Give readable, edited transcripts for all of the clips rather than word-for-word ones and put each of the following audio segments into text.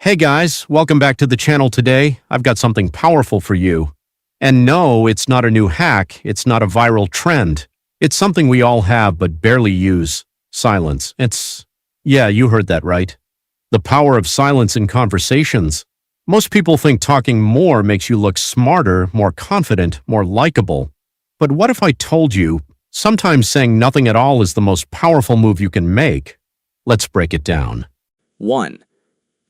Hey guys, welcome back to the channel today. I've got something powerful for you. And no, it's not a new hack, it's not a viral trend. It's something we all have but barely use. Silence. Yeah, you heard that right. The power of silence in conversations. Most people think talking more makes you look smarter, more confident, more likable. But what if I told you, sometimes saying nothing at all is the most powerful move you can make? Let's break it down. 1.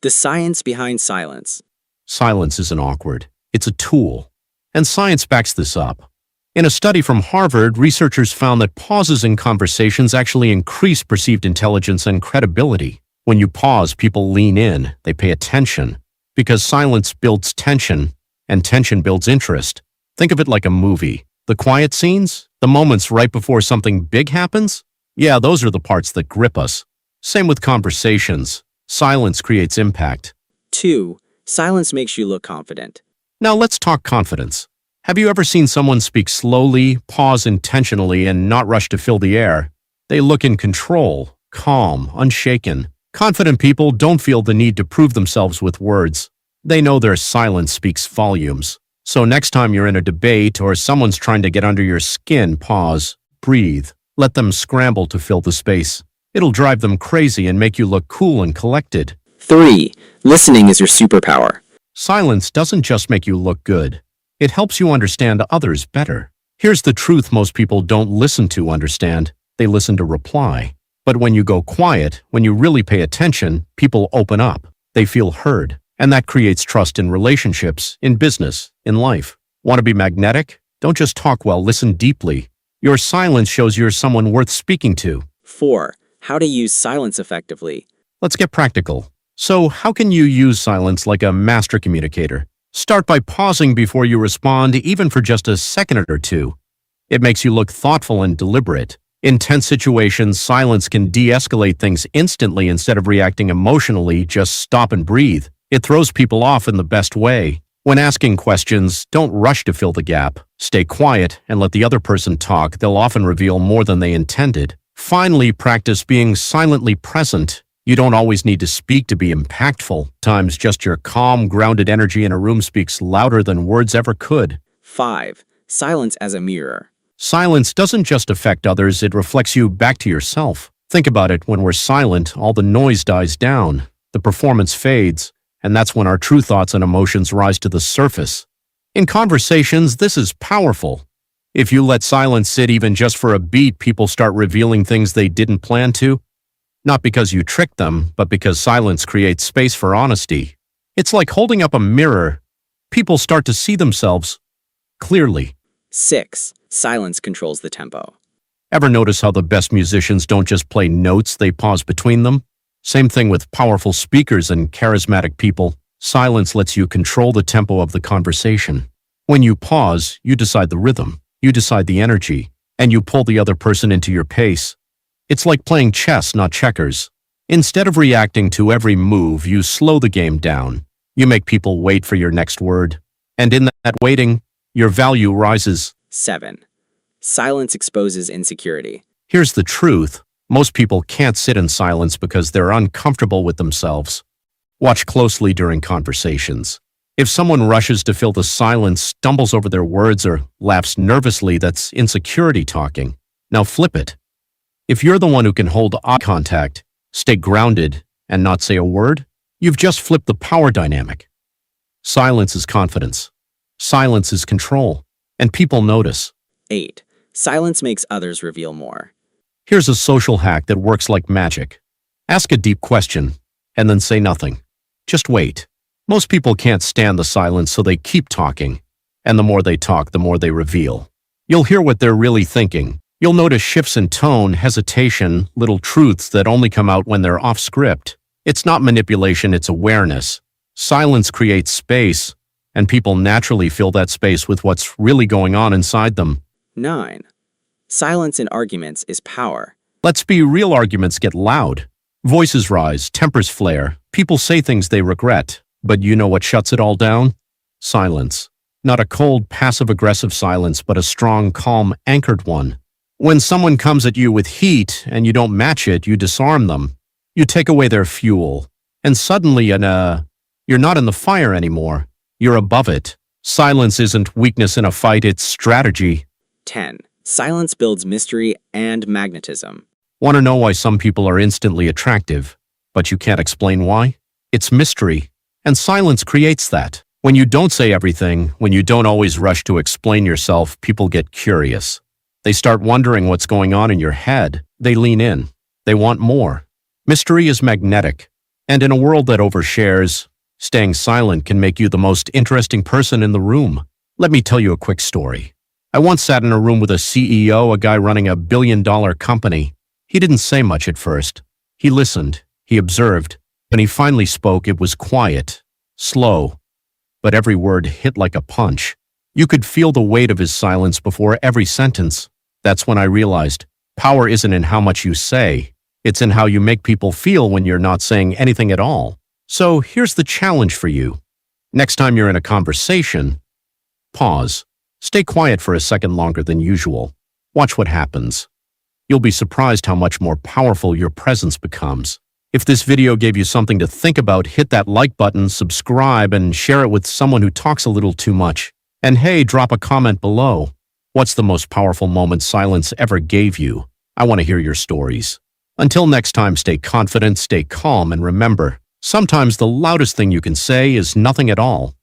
The science behind silence. Silence isn't awkward. It's a tool. And science backs this up. In a study from Harvard, researchers found that pauses in conversations actually increase perceived intelligence and credibility. When you pause, people lean in, they pay attention, because silence builds tension, and tension builds interest. Think of it like a movie. The quiet scenes, the moments right before something big happens, yeah, those are the parts that grip us. Same with conversations. Silence creates impact. 2. Silence makes you look confident. Now let's talk confidence. Have you ever seen someone speak slowly, pause intentionally, and not rush to fill the air? They look in control, calm, unshaken. Confident people don't feel the need to prove themselves with words. They know their silence speaks volumes. So next time you're in a debate or someone's trying to get under your skin, pause, breathe, let them scramble to fill the space. It'll drive them crazy and make you look cool and collected. 3. Listening is your superpower. Silence doesn't just make you look good. It helps you understand others better. Here's the truth most people don't listen to understand. They listen to reply. But when you go quiet, when you really pay attention, people open up. They feel heard. And that creates trust in relationships, in business, in life. Want to be magnetic? Don't just talk well, listen deeply. Your silence shows you're someone worth speaking to. 4. How to use silence effectively. Let's get practical. So, how can you use silence like a master communicator? Start by pausing before you respond, even for just a second or two. It makes you look thoughtful and deliberate. In tense situations, silence can de-escalate things instantly instead of reacting emotionally. Just stop and breathe. It throws people off in the best way. When asking questions, don't rush to fill the gap. Stay quiet and let the other person talk. They'll often reveal more than they intended. Finally, practice being silently present. You don't always need to speak to be impactful. Times just your calm, grounded energy in a room speaks louder than words ever could. 5. Silence as a mirror. Silence doesn't just affect others, it reflects you back to yourself. Think about it, when we're silent, all the noise dies down, the performance fades, and that's when our true thoughts and emotions rise to the surface. In conversations, this is powerful. If you let silence sit even just for a beat, people start revealing things they didn't plan to. Not because you tricked them, but because silence creates space for honesty. It's like holding up a mirror. People start to see themselves clearly. 6. Silence controls the tempo. Ever notice how the best musicians don't just play notes, they pause between them? Same thing with powerful speakers and charismatic people. Silence lets you control the tempo of the conversation. When you pause, you decide the rhythm. You decide the energy, and you pull the other person into your pace. It's like playing chess, not checkers. Instead of reacting to every move, you slow the game down. You make people wait for your next word. And in that waiting, your value rises. 7. Silence exposes insecurity. Here's the truth. Most people can't sit in silence because they're uncomfortable with themselves. Watch closely during conversations. If someone rushes to fill the silence, stumbles over their words, or laughs nervously, that's insecurity talking. Now flip it. If you're the one who can hold eye contact, stay grounded, and not say a word, you've just flipped the power dynamic. Silence is confidence. Silence is control. And people notice. 8. Silence makes others reveal more. Here's a social hack that works like magic. Ask a deep question, and then say nothing. Just wait. Most people can't stand the silence, so they keep talking. And the more they talk, the more they reveal. You'll hear what they're really thinking. You'll notice shifts in tone, hesitation, little truths that only come out when they're off script. It's not manipulation, it's awareness. Silence creates space, and people naturally fill that space with what's really going on inside them. 9. Silence in arguments is power. Let's be real, arguments get loud. Voices rise, tempers flare, people say things they regret. But you know what shuts it all down? Silence. Not a cold, passive-aggressive silence, but a strong, calm, anchored one. When someone comes at you with heat and you don't match it, you disarm them. You take away their fuel. And suddenly You're not in the fire anymore. You're above it. Silence isn't weakness in a fight, it's strategy. 10. Silence builds mystery and magnetism. Want to know why some people are instantly attractive, but you can't explain why? It's mystery, and silence creates that. When you don't say everything, when you don't always rush to explain yourself, people get curious. They start wondering what's going on in your head. They lean in. They want more. Mystery is magnetic, and in a world that overshares, staying silent can make you the most interesting person in the room. Let me tell you a quick story. I once sat in a room with a CEO, a guy running a billion-dollar company. He didn't say much at first. He listened. He observed. When he finally spoke, it was quiet, slow, but every word hit like a punch. You could feel the weight of his silence before every sentence. That's when I realized power isn't in how much you say. It's in how you make people feel when you're not saying anything at all. So here's the challenge for you. Next time you're in a conversation, pause. Stay quiet for a second longer than usual. Watch what happens. You'll be surprised how much more powerful your presence becomes. If this video gave you something to think about, hit that like button, subscribe, and share it with someone who talks a little too much. And hey, drop a comment below. What's the most powerful moment silence ever gave you? I want to hear your stories. Until next time, stay confident, stay calm, and remember, sometimes the loudest thing you can say is nothing at all.